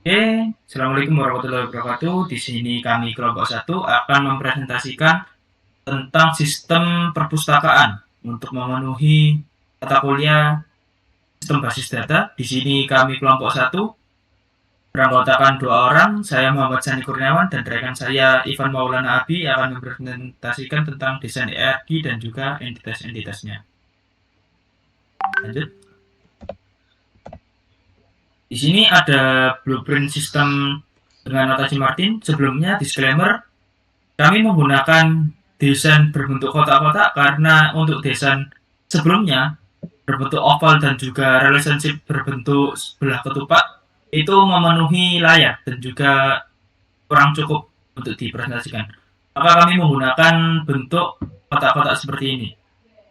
Oke, Assalamualaikum warahmatullahi wabarakatuh. Di sini kami kelompok 1 akan mempresentasikan tentang sistem perpustakaan untuk memenuhi mata kuliah sistem basis data. Di sini kami kelompok 1 beranggotakan 2 orang, saya Muhammad Sani Kurniawan dan rekan saya Ivan Maulana Abi akan mempresentasikan tentang desain ERG dan juga entitas-entitasnya. Lanjut. Di sini ada blueprint sistem dengan notasi Martin. Sebelumnya disclaimer, kami menggunakan desain berbentuk kotak-kotak karena untuk desain sebelumnya berbentuk oval dan juga relationship berbentuk sebelah ketupat itu memenuhi layar dan juga kurang cukup untuk dipresentasikan. Maka kami menggunakan bentuk kotak-kotak seperti ini.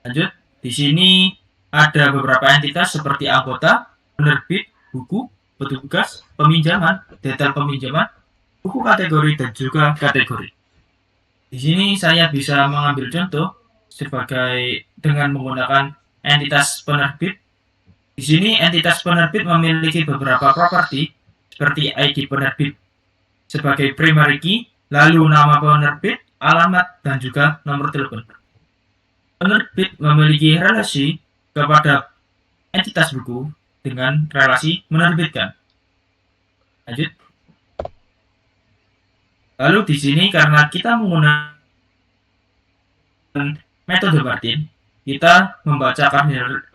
Lanjut, di sini ada beberapa entitas seperti anggota, penerbit, buku, petugas, peminjaman, detail peminjaman, buku kategori dan juga kategori. Di sini saya bisa mengambil contoh sebagai dengan menggunakan entitas penerbit. Di sini entitas penerbit memiliki beberapa properti seperti ID penerbit sebagai primary key, lalu nama penerbit, alamat, dan juga nomor telepon. Penerbit memiliki relasi kepada entitas buku dengan relasi menerbitkan. Lanjut. Lalu di sini karena kita menggunakan metode Martin, kita membaca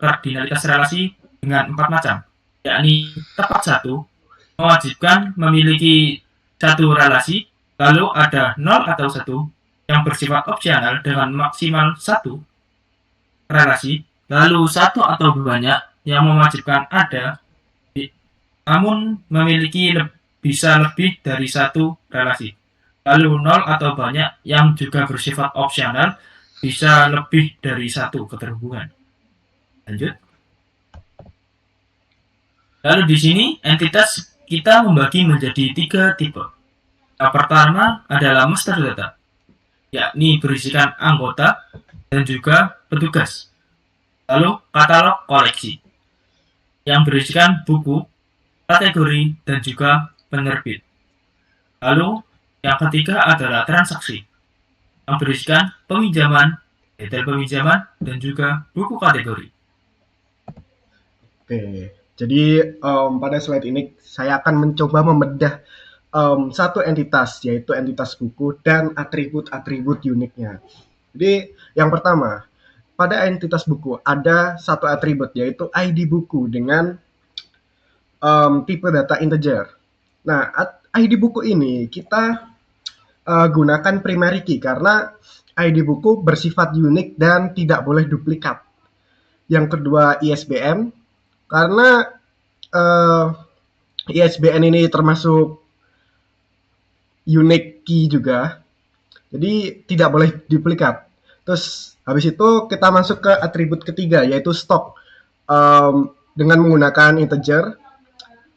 kardinalitas relasi dengan 4 macam, yakni tepat satu, mewajibkan memiliki satu relasi, lalu ada 0 atau 1 yang bersifat opsional dengan maksimal 1 relasi, lalu 1 atau banyak yang mewajibkan ada, namun memiliki bisa lebih dari 1 relasi. Lalu 0 atau banyak yang juga bersifat opsional bisa lebih dari 1 keterhubungan. Lanjut. Lalu di sini entitas kita membagi menjadi 3 tipe. Yang pertama adalah master data, yakni berisikan anggota dan juga petugas. Lalu katalog koleksi, yang berisikan buku, kategori, dan juga penerbit. Lalu yang ketiga adalah transaksi, yang berisikan peminjaman, detail peminjaman, dan juga buku kategori. Oke, jadi pada slide ini saya akan mencoba membedah satu entitas, yaitu entitas buku dan atribut-atribut uniknya. Jadi yang pertama, pada entitas buku ada satu atribut, yaitu ID buku dengan tipe data integer. Nah, ID buku ini kita gunakan primary key karena ID buku bersifat unik dan tidak boleh duplikat. Yang kedua ISBN, karena ISBN ini termasuk unique key juga, jadi tidak boleh duplikat. Terus habis itu kita masuk ke atribut ketiga, yaitu stok, dengan menggunakan integer,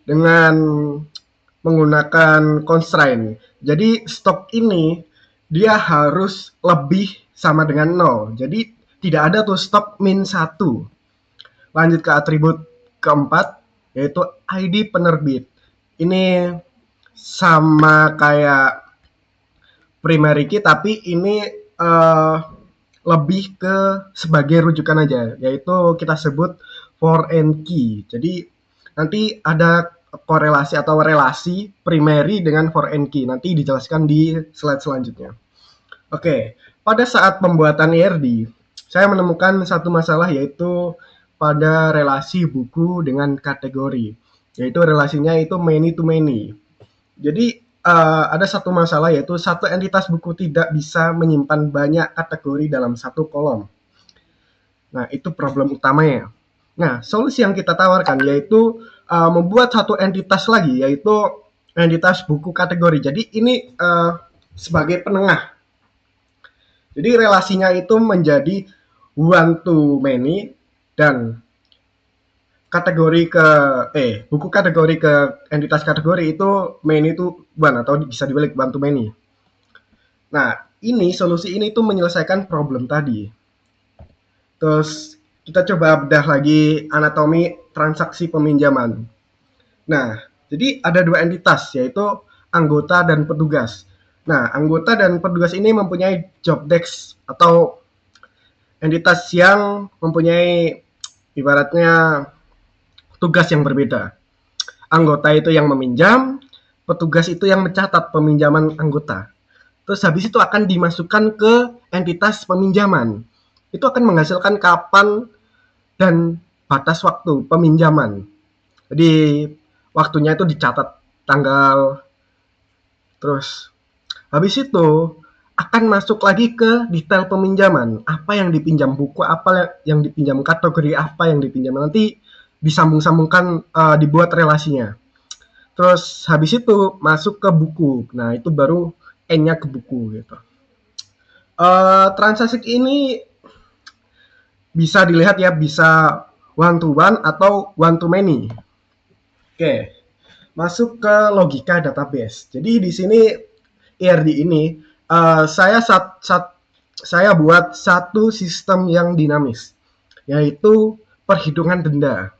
dengan menggunakan constraint. Jadi stok ini dia harus lebih sama dengan 0. Jadi tidak ada tuh stok min 1. Lanjut ke atribut keempat, yaitu ID penerbit. Ini sama kayak primary key, tapi ini lebih ke sebagai rujukan aja, yaitu kita sebut foreign key. Jadi nanti ada korelasi atau relasi primary dengan foreign key. Nanti dijelaskan di slide selanjutnya. Oke, pada saat pembuatan ERD, saya menemukan satu masalah, yaitu pada relasi buku dengan kategori, yaitu relasinya itu many to many. Jadi ada satu masalah, yaitu satu entitas buku tidak bisa menyimpan banyak kategori dalam satu kolom. Nah, itu problem utamanya. Nah, solusi yang kita tawarkan yaitu membuat satu entitas lagi, yaitu entitas buku kategori. Jadi ini sebagai penengah. Jadi relasinya itu menjadi one to many dan kategori ke buku kategori ke entitas kategori itu many to one atau bisa dibalik one to many. Nah, ini solusi ini tuh menyelesaikan problem tadi. Terus kita coba bedah lagi anatomi transaksi peminjaman. Nah, Jadi ada dua entitas, yaitu anggota dan petugas. Nah, anggota dan petugas ini mempunyai job desk atau entitas yang mempunyai ibaratnya tugas yang berbeda. Anggota itu yang meminjam, petugas itu yang mencatat peminjaman anggota. Terus habis itu akan dimasukkan ke entitas peminjaman. Itu akan menghasilkan kapan dan batas waktu peminjaman. Jadi waktunya itu dicatat tanggal, terus habis itu akan masuk lagi ke detail peminjaman. Apa yang dipinjam, buku apa yang dipinjam, kategori apa yang dipinjam. Nanti disambung-sambungkan, dibuat relasinya. Terus habis itu masuk ke buku. Nah, itu baru N-nya ke buku gitu. Transaksi ini bisa dilihat ya, bisa one to one atau one to many. Oke, masuk ke logika database. Jadi di sini ERD ini saya buat satu sistem yang dinamis, yaitu perhitungan denda.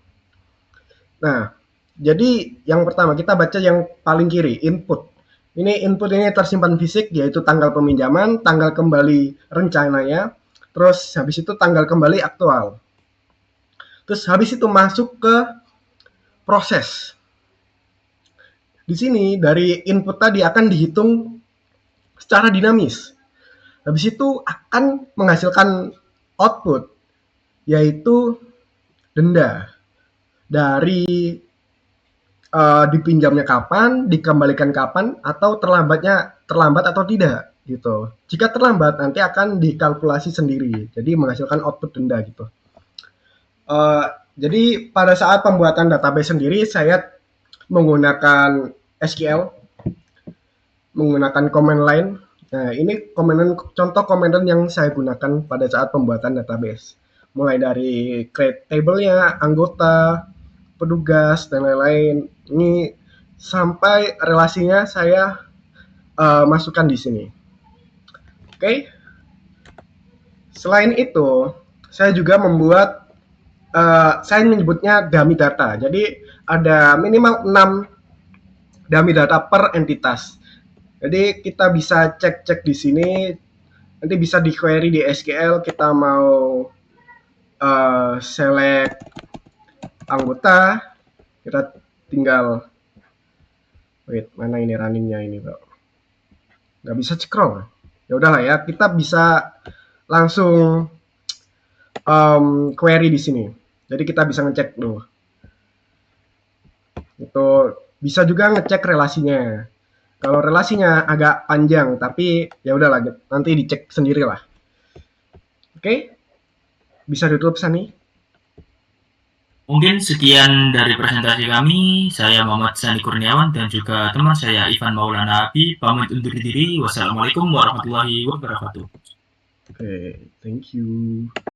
Nah, jadi yang pertama kita baca yang paling kiri, input. Input ini tersimpan fisik, yaitu tanggal peminjaman, tanggal kembali rencananya, terus habis itu tanggal kembali aktual. Terus habis itu masuk ke proses. Di sini dari input tadi akan dihitung secara dinamis. Habis itu akan menghasilkan output, yaitu denda dari dipinjamnya kapan, dikembalikan kapan, atau terlambat atau tidak gitu. Jika terlambat nanti akan dikalkulasi sendiri, jadi menghasilkan output denda gitu. Jadi pada saat pembuatan database sendiri saya menggunakan SQL, menggunakan command line. Nah, ini contoh command yang saya gunakan pada saat pembuatan database. Mulai dari create table-nya, anggota, petugas, dan lain-lain. Ini sampai relasinya saya masukkan di sini. Oke. Selain itu, saya juga membuat, saya menyebutnya dummy data. Jadi ada minimal 6 dummy data per entitas. Jadi kita bisa cek-cek di sini, nanti bisa di query di SQL, kita mau select anggota, kita tinggal wait, mana ini runningnya ini bro, nggak bisa scroll. Ya udahlah ya, kita bisa langsung query di sini. Jadi kita bisa ngecek dulu. Itu bisa juga ngecek relasinya. Kalau relasinya agak panjang, tapi ya udahlah, nanti dicek sendiri lah. Oke, bisa ditutup Sani. Mungkin sekian dari presentasi kami. Saya Muhammad Sani Kurniawan dan juga teman saya Ivan Maulana Abi pamit undur diri. Wassalamualaikum warahmatullahi wabarakatuh. Oke, thank you.